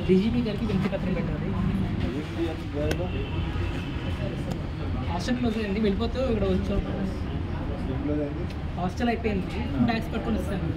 DGP గారికి వినతి పత్రం పెట్టాలి. హాస్టల్ క్లోజ్ అయింది, వెళ్ళిపోతూ ఇక్కడ వచ్చాం. హాస్టల్ అయిపోయింది, ట్యాక్స్ పట్టుకొని వస్తాను.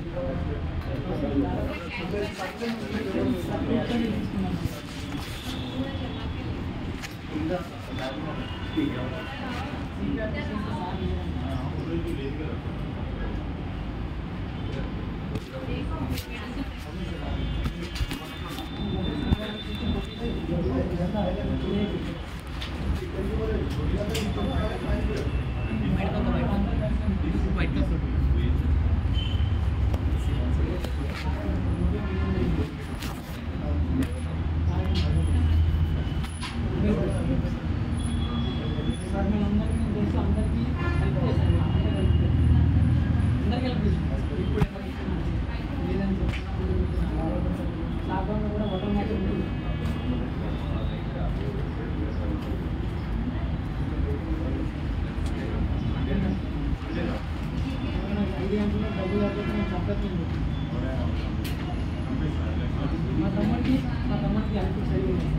మా తమ్ముడికి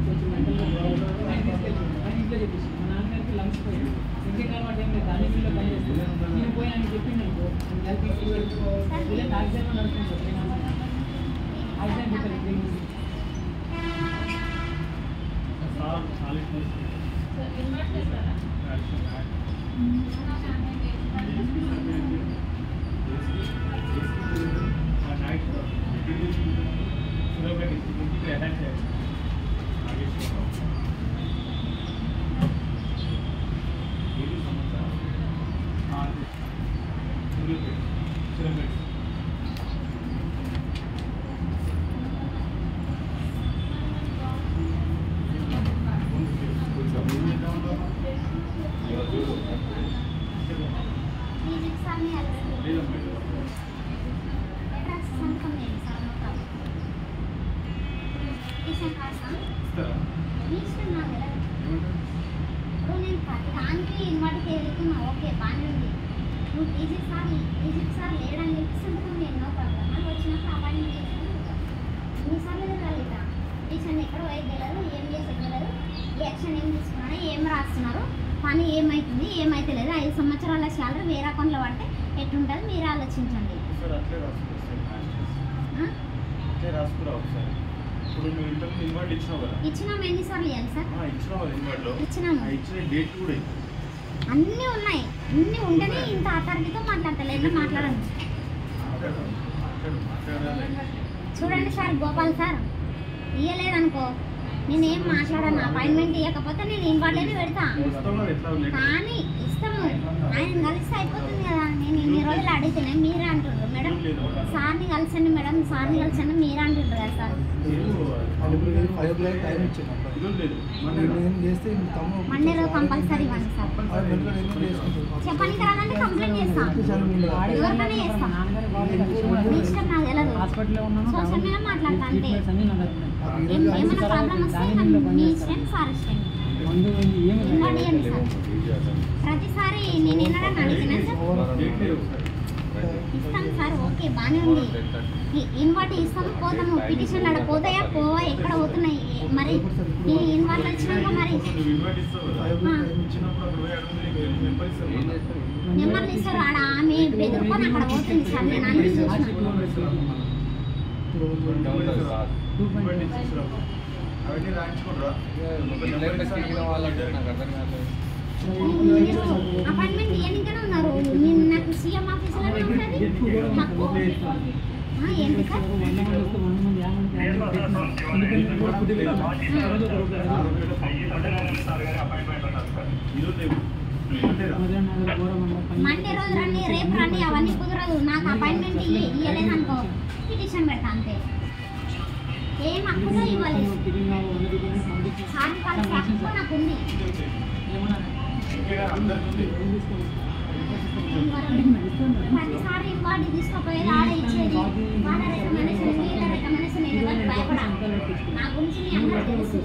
కొంచెం మెంటల్గా ఇంట్లో చెప్పేసి మా నాన్నగారికి లంగ్స్ పోయి ఇంకెకాలం అంటే ఏం లేదు, దాని ఫీల్డ్లో పని చేస్తుంది. నేను పోయి ఆయన చెప్పింది అనుకో, హెల్త్ ఇష్యూ ఆక్సిజన్ నడుస్తుంది. ఆక్సిజన్ చెప్పారు దానికి ఇన్వాటికి వెళ్తున్నా. ఓకే బాగానే ఉంది. నువ్వు ఈజిప్ట్ సార్ లేడని చెప్పి సంతకం ఎన్నో ప్రాబ్లం అది వచ్చినప్పుడు అపాయింట్మెంట్ చేసుకుని ఎన్నిసార్లు ఎదురాలిట టీచర్ని ఎక్కడ పోయేది తెలియదు, ఏం చేసేది తెలియదు, యాక్షన్ ఏం తీసుకున్నారో ఏం రాస్తున్నారు, పని ఏమవుతుంది ఏమైతే లేదు. 5 సంవత్సరాల శాలరీ వేరే అకౌంట్లో పడితే ఎట్లుంటుంది మీరు ఆలోచించండి. ఇచ్చినాము. ఎన్నిసార్లు ఇవ్వాలి సార్? ఇచ్చినాము. అన్నీ ఉన్నాయి. అన్నీ ఉంటేనే ఇంత అథారిటీతో మాట్లాడతలేదు. మాట్లాడండి చూడండి సార్. గోపాల్ సార్ ఇవ్వలేదనుకో నేనేం మాట్లాడాను. అపాయింట్మెంట్ ఇవ్వకపోతే నేను ఇన్వాల్వ్లోనే పెడతా. కానీ ఇస్తాము, ఆయన కలిస్తే అయిపోతుంది కదా. నేను ఇన్ని రోజులు అడిగితేనే మీరే అంటుండ్రు మేడం సార్ని కలిసండి మేడం సార్ని కలిసండి మీరే అంటుండ్రు కదా సార్. మండే రోజు కంపల్సరీ ఇవ్వండి సార్. చెప్పండి రాదంటే కంప్లైంట్ చేస్తాం, ఎవరికైనా చేస్తాం. మీ ఇష్టం నాకు తెలియదు. సోషల్ మీడియా మాట్లాడతా అంతే. ఏమైనా ప్రాబ్లం వస్తే మీ ఇష్టం సార్ ఇష్టం ఇవ్వండి సార్. ప్రతిసారి నేను వినడానికి అడిగినా సార్ ఇస్తాం సార్. ఓకే బాగానే ఉంది. ఇన్వాటి ఇస్తాము పోతాము. పిటిషన్లు అక్కడ పోతాయా పోవా ఎక్కడ పోతున్నాయి మరి ఈ ఇన్వాట్లు వచ్చినాక మరి నెంబర్లు ఇస్తారు. ఆడ ఆమె బెదిరుకొని అక్కడ పోతుంది సార్. నేను అన్ని అపాయింట్మెంట్ ఇవ్వనికనే ఉన్నారు. నాకు సీఎం ఆఫీసులోనే ఉంటుంది. నాకు ఏంటి సార్ మండే రోజు రండి రేపు రండి అవన్నీ కుదరదు. నాకు అపాయింట్మెంట్ ఇవ్వలేదనుకో పిటిషన్ పెడతా అంతే. ఏం హక్కులో ఇవ్వలేదు. సార్ కలిసి హక్కు నాకు ఉంది. ప్రతిసారి ఇవ్వాలి తీసుకుపోయేది ఆడ ఇచ్చేది వాళ్ళ రికమెండేషన్ వీళ్ళ రికమెండేషన్ ఎవరికి భయపడా. నా గురించి మీ అందరూ తెలుసు.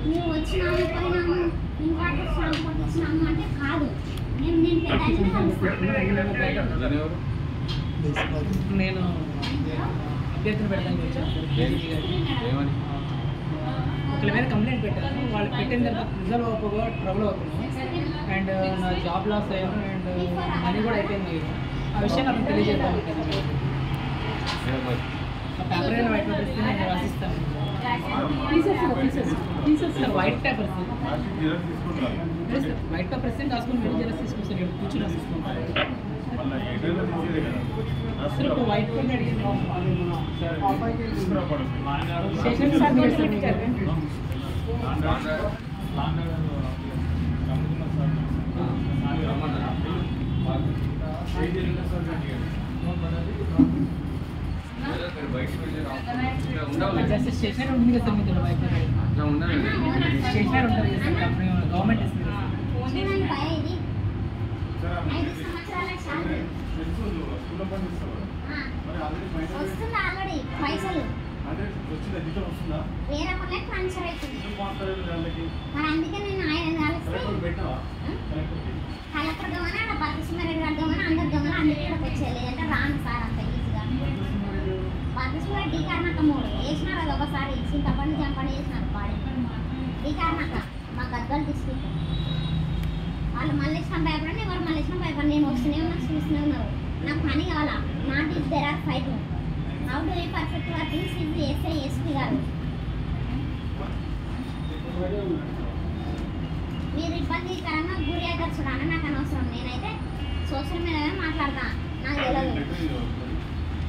మేము వచ్చినాము పోయినాము ఇన్వాట్ వచ్చినాము కొట్టించినాము అంటే కాదు. నేను పెద్ద నేను అభ్యర్థులు పెడతానికి వచ్చాను ఏమని ఒకళ్ళ మీద కంప్లైంట్ పెట్టాను. వాళ్ళు పెట్టిన తర్వాత రిజల్వ్ అవ్వకపోగా ట్రబుల్ అవుతున్నాను అండ్ నా జాబ్ లాస్ అయ్యాను అండ్ మనీ కూడా అయిపోయింది. ఆ విషయం అతను తెలియజేద్దాం పేపర్ అయినా వైట్ పేపర్స్ నేను రాసిస్తాను. తీసేస్తారు వైట్ పేపర్స్ వైట్ పేపర్స్ రాసుకుని మెడిల్ జెరాక్స్ తీసుకొస్తాను. ఇక్కడ కూర్చొని రాసిస్తాను. అసలు ఒక వైట్ పేపర్ అడిగింది స్టేషన్ సార్ మీరు జస్ట్ స్టేషనరీ ఉంది కదా సార్ మీకు వైట్ పేపర్ స్టేషనరీ ఉంటుంది కదా సార్ కంపెనీ గవర్నమెంట్ ఇస్తుంది కదా వస్తుంది ఆల్రెడీ పైసలు వేరే వాళ్ళకి ట్రాన్స్ఫర్ అవుతుంది. మరి అందుకే నేను ఆయన కలిసి కలెక్టర్ గమని అక్కడ బాలకృష్ణారెడ్డి గారు గమని అందరు గమని అందరికీ ఇక్కడికి వచ్చేయాలి. లేదంటే రాను సార్ అంత ఈజీగా. బాలకృష్ణారెడ్డి డి కారణక 3 వేసినారు. అది ఒకసారి చింతపండి చంపండి వేసినారు పాడి డి కారణక మా గద్వాల డిస్ట్రిక్ట్. వాళ్ళు మల్లేశ్వరం భయపడండి, ఎవరు మల్లేశ్వరం భయపడండి. నేను వస్తూనే ఉన్నా చూస్తూనే ఉన్నారు. నాకు పని కావాలా not is there are fight how do I perfect workings is SI SP గారు. మీరు ఇబ్బందికరంగా గురి అవుతారు చూడండి. నాకు అనవసరం. నేనైతే సోషల్ మీడియాలో మాట్లాడతా. నాకు తెలియదు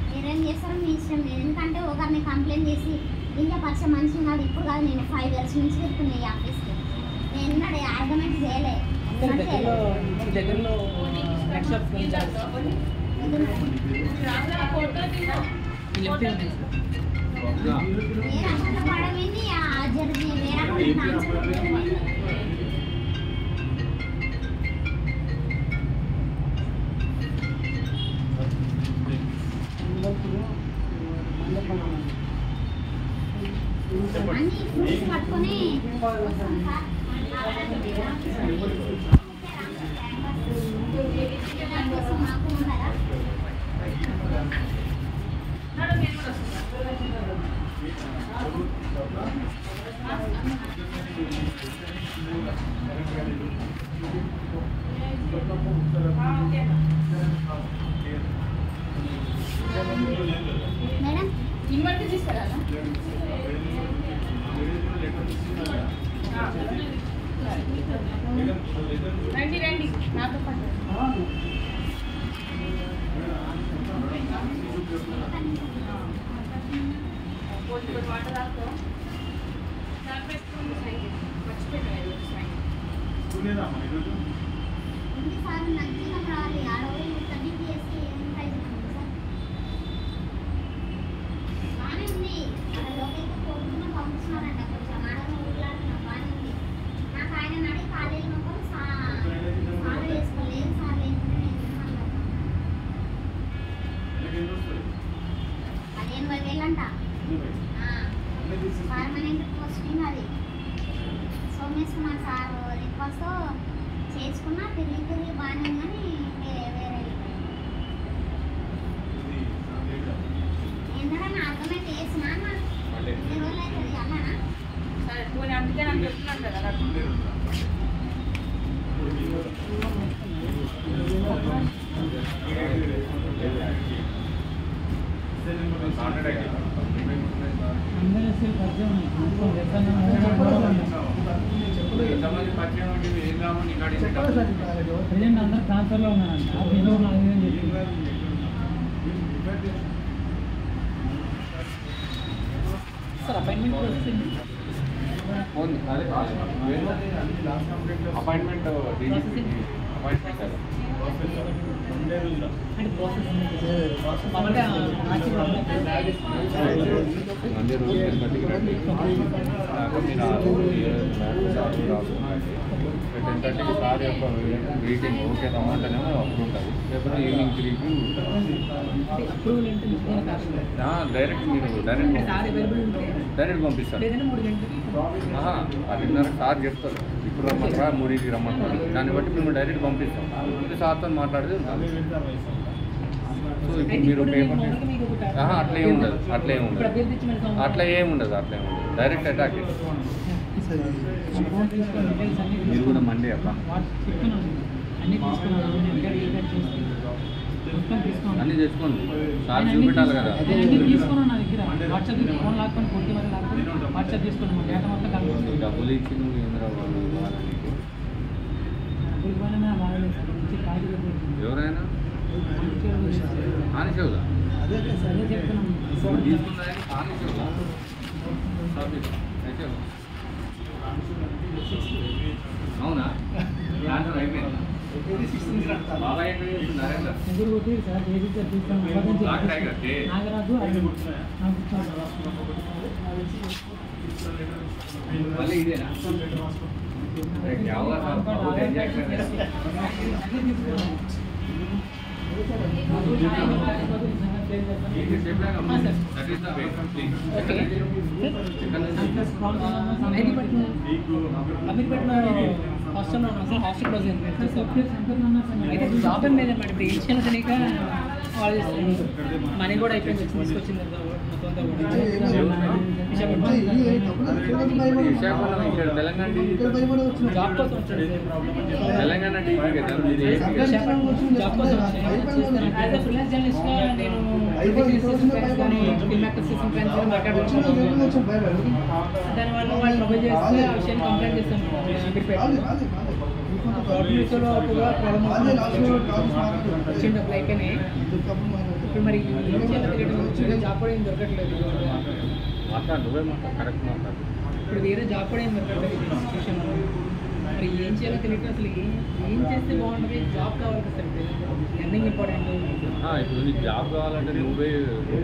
మీరేం చేస్తారో మీ ఇష్టం. నేను ఎందుకంటే ఒకరిని కంప్లైంట్ చేసి ఇంకా పరిచయం మనిషి కాదు. ఇప్పుడు కాదు, నేను 5 years నుంచి వెళ్తున్నాయి ఈ ఆఫీస్కి. నేను ఆర్గ్యుమెంట్ చేయలే. దగ్గరలో పడమైంది జరిగి వేరే అన్ని ఫ్రూట్స్ పట్టుకొని మాకు ఉన్నారా మేడం ఇన్వర్టర్ తీసుకురా రండి రండి నాతో పాటు వాటర్ రాస్తా సార్ నచ్చిన రావాలి ఆడవాళ్ళు WPSC ఏం ప్రైజ్ ఉంది సార్ బాగానే ఉంది. అక్కడ లోకైతే కోరుకున్న పంపిస్తున్నారంట. కొంచెం ఆడవాళ్ళు ఊళ్ళాడుతున్నా బాగానే ఉంది. నాకు ఆయన అడిగి కాలేజీ మొత్తం సార్ వేసుకోలేదు. సార్ లేకుంటే నేను 15,000 అంట పర్మనెంట్ పోస్టింగ్. అది సోమేశ్వర సార్ రిక్వెస్ట్ చేసుకున్నా తిరిగి బాగానే ఉందని వేరే ఎందుకన్నా ఆర్గ్యుమెంట్ చేసినా ఎన్ని రోజులు అవుతుంది అన్నానా సరే పోనీ అందుకే నాకు చెప్తున్నాను కదా ప్రజెంట్ అందరూ ట్రాన్స్ఫర్లో ఉన్నారంట. సార్ అపాయింట్మెంట్ వస్తుంది. అపాయింట్మెంట్ అంటే ప్రాసెస్ మామూలుగా మండే రోజు 10:30కి రండి. మీరు 10:30కి సార్ యొక్క మీటింగ్ ఓకే రమ్మంటేనేమో అప్పుడు ఉంటుంది. లేకపోతే ఈవినింగ్ 3కి అప్రూవల్ అంటే డైరెక్ట్ మీరు డైరెక్ట్ పంపిస్తారు. 10:30కి సార్ చెప్తారు ఇప్పుడు రమ్మంటారా 3కి రమ్మంటారు. దాన్ని బట్టి మేము డైరెక్ట్ పంపిస్తాం. ఇది సార్తో మాట్లాడితే సో ఇప్పుడు మీరు పేపర్ అట్లా ఏమి ఉండదు, అట్లా ఏమి ఉండదు డైరెక్ట్ అటాక్. మీరు కూడా మండే అబ్బా అన్నీ తెచ్చుకోండి, సార్ చూపెట్టాలి కదా. డబ్బులు ఇచ్చి నువ్వు ఏంద్రా ఎవరైనా ఆనిసేవులా తీసుకున్నా ఆనిసేవులా అవునా ఆన్సర్ అయిపోయింది. బాబాయ్ ఎక్కడ చేస్తున్నారా మళ్ళీ ఇదేనా హాస్టల్లో ఉన్నాం సార్. హాస్టల్ క్లోజ్ అయితే జాబ్ ఏం లేదన్నమాట. ఇప్పుడు ఏం చేయాలో తెలియక వాళ్ళు చేస్తారు. మనీ కూడా అయిపోయింది, తీసుకొచ్చింది జాబ్ కోసం వచ్చాడు. తెలంగాణ జాబ్ కోసం వచ్చాను. యాజ్ అ ఫ్రీలాన్స్ జర్నలిస్ట్గా నేను ఫిల్మ్ యాక్టర్స్ ఫ్రెండ్స్ మాట్లాడుతున్నాను. దానివల్ల వాళ్ళు ప్రొవైడ్ చేస్తే ఆ విషయాన్ని కంప్లైంట్ చేస్తాను. ప్రాబ్లమ్స్లో కూడా వచ్చింది, డబ్బులు అయిపోయినాయి. ఇప్పుడు మరి జాబ్ కూడా ఏం దొరకట్లేదు. ఇప్పుడు వేరే జాబ్ కూడా ఏం దొరకట్లేదు సిచ్యువేషన్. మరి ఏం చేయాలో తెలియక అసలు ఏం చేస్తే బాగుంటుంది. జాబ్ కావాలి కదా సార్, ఎర్నింగ్ ఇంపార్టెంట్. ఇప్పుడు నీకు జాబ్ కావాలంటే నువ్వే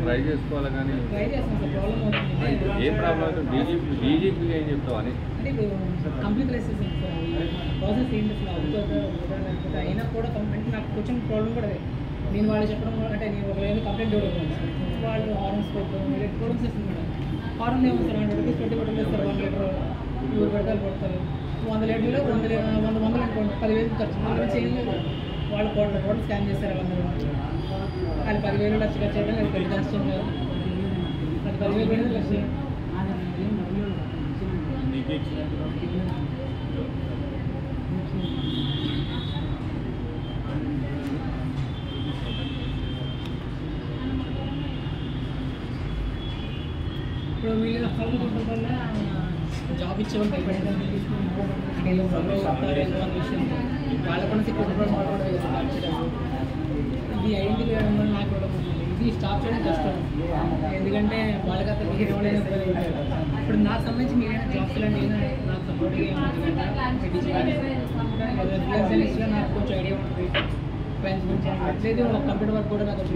ట్రై చేసుకోవాలి. కానీ ట్రై చేస్తాను సార్, ప్రాబ్లం అవుతుంది. ఏం ప్రాబ్లం అవుతుంది? డీజీపీ ఏం చెప్తావు అని అంటే ఇప్పుడు కంప్లీట్ లైసెన్స్ ప్రాసెస్ ఏంటి అసలు అవుతుందా లేకపోతే అయినా కూడా అంటే నాకు కొంచెం ప్రాబ్లం కూడా అదే. నేను వాళ్ళు చెప్పడం అంటే నేను ఒకవేళ కంప్లైంట్ ఇవ్వడం వాళ్ళు హార్న్స్ పెట్టడం ప్రోడక్ట్స్ ఇస్తుంది మేడం. హార్న్ ఏమవుతారు 100 రూపీస్ 20 రూపీస్ ఇస్తారు. 1 లీటర్ 100 పెడతారు కొడతారు. 100 లీటర్లో 100 అనుకోండి 10,000 ఖర్చు. వాళ్ళు చేయలేదు, వాళ్ళు కోట్ల స్కాన్ చేస్తారు. వాళ్ళందరూ వాళ్ళు 10,000 లక్ష ఖర్చు చేయడం అది పెద్ద కష్టం కాదు. అది 10,000 పెడితే కష్టం. ఇప్పుడు వీళ్ళు వల్ల జాబ్ ఇచ్చేవాళ్ళు భయపడేది అంటే విషయం వాళ్ళ కూడా ఇది ఐడెంటిటీ వేయడం వల్ల నాకు కూడా ఇది స్టాప్ చేయడం కష్టం. ఎందుకంటే వాళ్ళకి అతను హీరోలైనా ఇప్పుడు నాకు సంబంధించి మీరైనా జాబ్స్ లాంటి నాకు సపోర్ట్గా నాకు కొంచెం ఐడియా ఉంటుంది. ఫ్రెండ్స్ గురించి లేదు, ఒక కంప్యూటర్ వర్క్ కూడా నాకు వచ్చి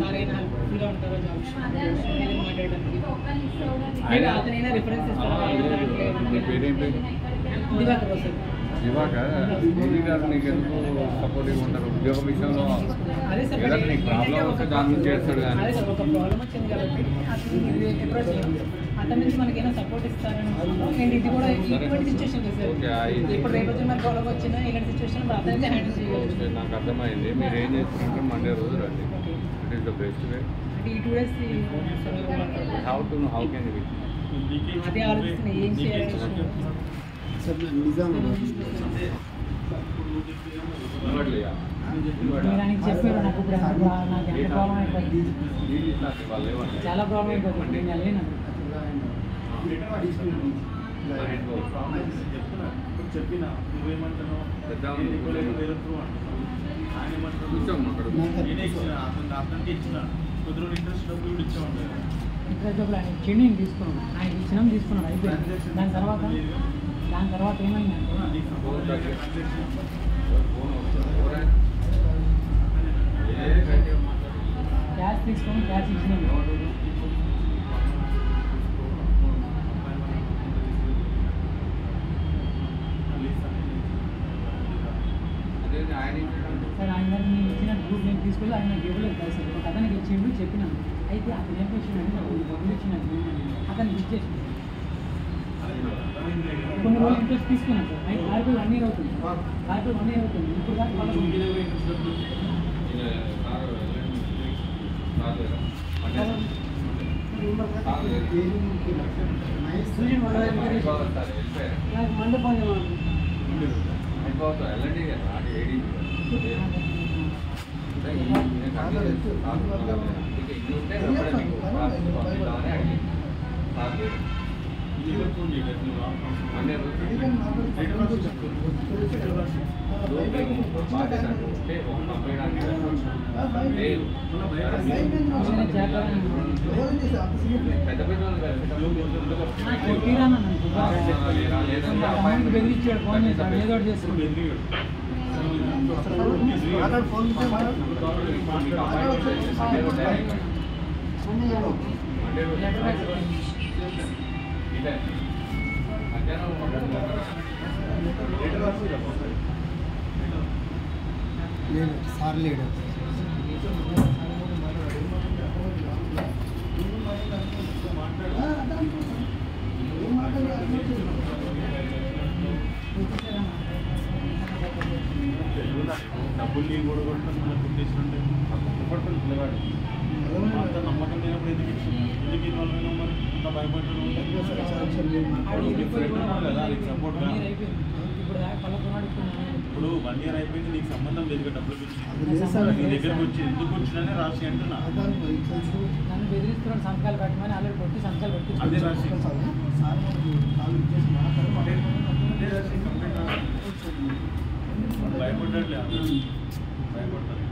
సార్ అయినా హెల్ప్ఫుల్గా ఉంటారో జాబ్ మాట్లాడడానికి. అతనైనా రిఫరెన్స్ దివాకర్ సార్. దివాకర్ గారు నీకు ఎందుకు సపోర్టివ్గా ఉంటారు ఉద్యోగ విషయంలో? అదే సార్, నీకు ప్రాబ్లం వస్తే దాని నుంచి చేస్తాడు. కానీ అదే సార్, ఒక ప్రాబ్లం వచ్చింది కాబట్టి అప్రోచ్ అతని నుంచి మనకి ఏమైనా సపోర్ట్ ఇస్తారని నేను ఇది కూడా ఇటువంటి సిచ్యువేషన్ సార్. ఇప్పుడు రేపు వచ్చి మనకి గొడవ వచ్చినా ఇలాంటి సిచ్యువేషన్ అతనైతే హ్యాండిల్ చేయవచ్చు. నాకు అర్థమైంది. మీరు ఏం చేస్తున్నారంటే మండే రోజు రండి. It is the best way. అంటే ఈ 2 days హౌ కెన్ బి అదే ఆలోచిస్తున్నా ఏం చేయాలి. చెప్పారు నాకు ఇప్పుడు నాకు ఎంత ప్రాబ్లం అయిపోయింది, చాలా ప్రాబ్లం అయిపోతుంది. నేను వెళ్ళినా చెప్పినా నువ్వేమంటున్నావు అతనికి ఇచ్చిన కొద్ది రోజులు ఇంట్రెస్ట్ డబ్బులు కూడా ఇచ్చా ఉంటాయి. ఇంట్రెస్ట్ డబ్బులు ఆయన ఇచ్చిండి, నేను తీసుకున్నాను. ఆయన తీసుకున్నాడు అయిపోయింది. దాని తర్వాత ఏమైందంటే క్యాష్ తీసుకొని క్యాష్ ఇచ్చినాను. సార్ ఆయన నేను ఇచ్చిన గ్రూప్ నేను తీసుకెళ్ళి ఆయన ఇవ్వలేదు కదా సార్. ఒక అతనికి ఇచ్చిండు, చెప్పినాను. అయితే అతను ఏం చేసిందంటే నాకు డబ్బులు ఇచ్చినట్టు అతను బుక్ చేసి కొన్ని రోజులు ఇంట్రెస్ట్ తీసుకున్నాను సార్. అయితే ఆర్పీ 1 year అవుతుంది. ఇప్పుడు దాకా బెదిరించాడు ఫోన్ చేశాడు ఏదో చేస్తాడు సార్ లేడు డబ్బులు నీళ్ళు కూడా కొట్టేసినట్టే అంత నమ్మకం లేనప్పుడు ఎందుకు ఎందుకు ఇన్వాల్వ్ అయినా మరి అంత భయపడడం కదా నీకు సపోర్ట్గా ఇప్పుడు 1 year అయిపోయింది నీకు సంబంధం లేదు డబ్బులు నీ దగ్గరకు వచ్చి ఎందుకు వచ్చినా రాసి అంటున్నా నన్ను బెదిరిస్తున్నాడు సంతకాలు పెట్టమని ఆల్రెడీ కొట్టి సంతకాలు పెట్టి అదే రాసి భయపడ్డట్లే భయపడతారు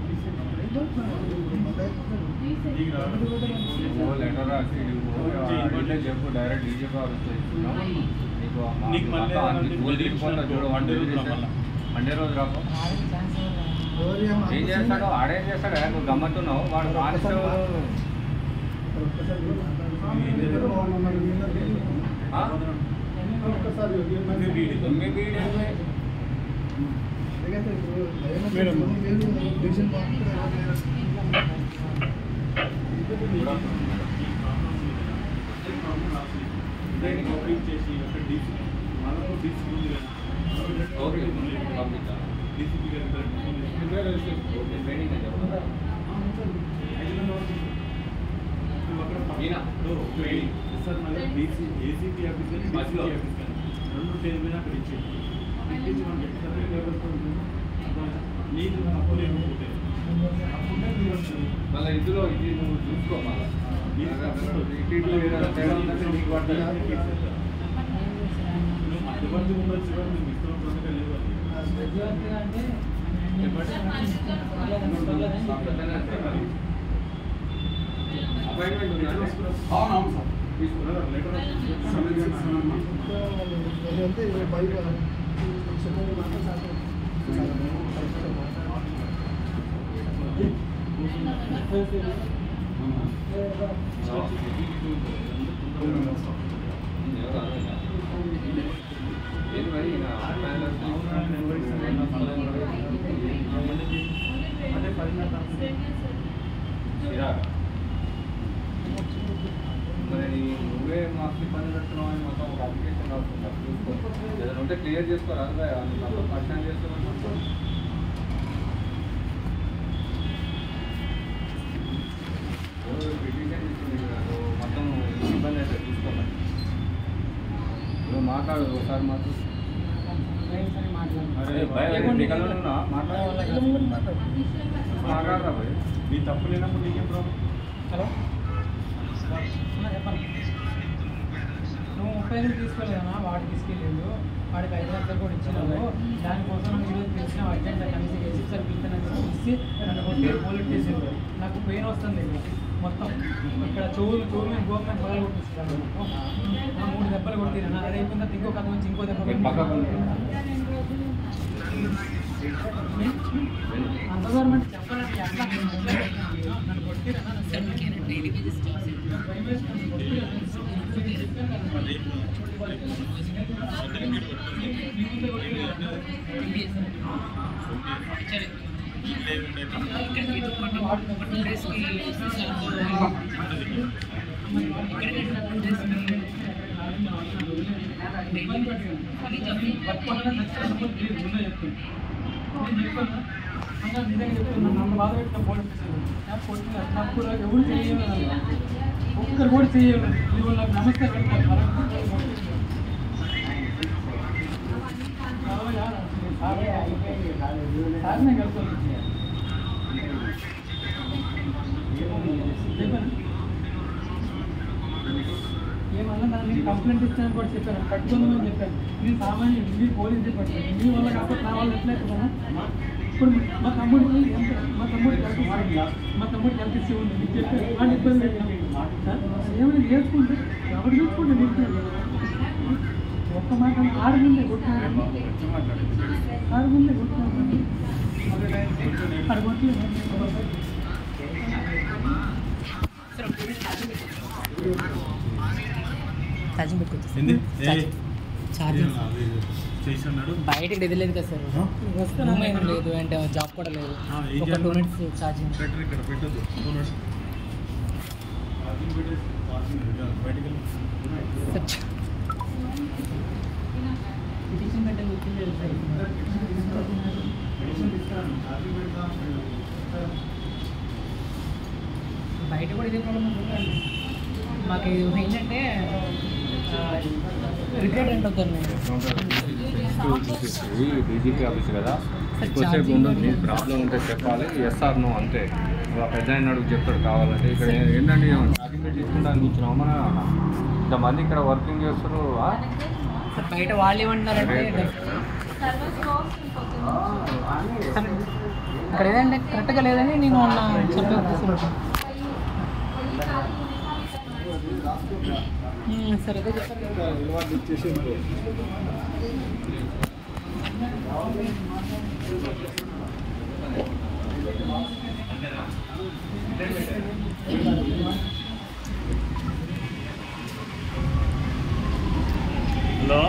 లెటర్ రాసి చెప్పు డైరెక్ట్ డీజీపీ నీకు మళ్ళీ చూడు మండే రోజు రాపో ఏం చేస్తాడు ఆడేం చేస్తాడు నువ్వు గమ్మతున్నావు వాడు చేసి డీసీ మనకు డీసీ ఉంది కదా డీసీపీ గారు సార్ మళ్ళీ డీసీ ఏసీపీ ఆఫీస్ కానీ డీసీ ఆఫీస్ కానీ 2 పేరు మీద అక్కడ ఇచ్చేది ఇప్పించి మనం చెప్తారు నీకు తప్పు లేకపోతే మళ్ళీ ఇందులో ఇది నువ్వు చూసుకో మళ్ళీ మధ్యవర్తి ఉండొచ్చు మేము ఇస్తున్న పథకం లేవు అవును సార్ మరి నువ్వే మాకు ఇబ్బంది పెడుతున్నావు అని మొత్తం ఒక అప్లికేషన్ రాస్తుంది చూసుకో ఏదైనా ఉంటే క్లియర్ చేసుకోరా అందులో పర్సనల్ చేసుకోమని పిటిషన్ ఇచ్చింది మొత్తం ఇబ్బంది అయితే చూసుకోమని నువ్వు మాట్లాడు ఒకసారి మాకు మాట్లాడరా భయ్ నీ తప్పు లేనప్పుడు నీకేం ప్రాబ్లం హలో చెప్పండి నువ్వు 35 తీసుకోలేదన్నా వాడు తీసుకెళ్ళిండు వాడికి 5 లక్షలు కూడా ఇచ్చినావు దానికోసం ఈరోజు తెలిసిన అర్జెంట్ కనీసం సార్ పిలుతానని ఇచ్చి నన్ను కొట్టి పోలీస్ చేసిండు నాకు పెయిన్ వస్తుంది మొత్తం ఇక్కడ చెవులు మీద గవర్నమెంట్ పగలు కొట్టిస్తున్నాను 3 దెబ్బలు కొట్టినా అది అయిపోయిన తర్వాత ఇంకో కథ నుంచి ఇంకో దెబ్బ అంత గవర్నమెంట్ చెప్పాలంటే ఎట్లా నన్ను కొట్టిరా నేను చెప్తాను అన్న నిజంగా చెప్తున్నాను నన్ను బాధ పెట్టిన పోలీస్ స్టేషన్ నాకు కొట్టిన నాకు కూడా ఎవరు చేయలేదు ఒక్కరు కూడా చేయలేదు ఇవాళ నాకు నమస్తే పెడతాను సార్నే కలుపుతాను ఏమన్నా దాన్ని కంప్లైంట్ ఇస్తానని కూడా చెప్పాను కట్టుకుందామని చెప్పాను మీరు సామాన్యుడు మీరు పోలీస్ డిపార్ట్మెంట్ మీ వల్ల కాకపోతే నా వాళ్ళు ఎట్లయిపోతానా ఇప్పుడు మా తమ్ముడికి కలిసి ఉంది మీకు చెప్పారు వాళ్ళు ఇబ్బంది పెట్టాను ఏమైనా నేర్చుకుంటే ఎవరు చూసుకుంటే నేర్చుకుంటే ఒక్క మాట 6 ముందే కొట్టినాడు 6 ముందే కొట్టినాడు అది కొట్టలేదు ఛార్జింగ్ పెట్టుకొచ్చేసి బయటకి ఎదలేదు కదా సార్ రూమ్ ఏం లేదు అంటే జాబ్ కూడా లేదు ఒక 2 మినిట్స్ ఛార్జింగ్ పిటిషన్ పెట్టాలి వచ్చింది బయట కూడా ఇదే ప్రాబ్లం మాకు ఏంటంటే రిగ్రెట్ అంటుంది డీజీపీ ఆఫీస్ కదా ఎక్కువసేపు ఉండదు మీకు ప్రాబ్లం ఉంటే చెప్పాలి ఎస్ఆర్ నో అంతే పెద్ద ఆయన అడుగు చెప్తాడు కావాలంటే ఇక్కడ ఏంటంటే సర్టిఫికేట్ తీసుకుంటాను కూర్చున్నాం మన ఇంతమంది ఇక్కడ వర్కింగ్ చేస్తారు బయట వాళ్ళు ఏమంటున్నారంటే ఇక్కడ ఏదంటే కరెక్ట్గా లేదని నేను చెప్పాను సరే అదే హలో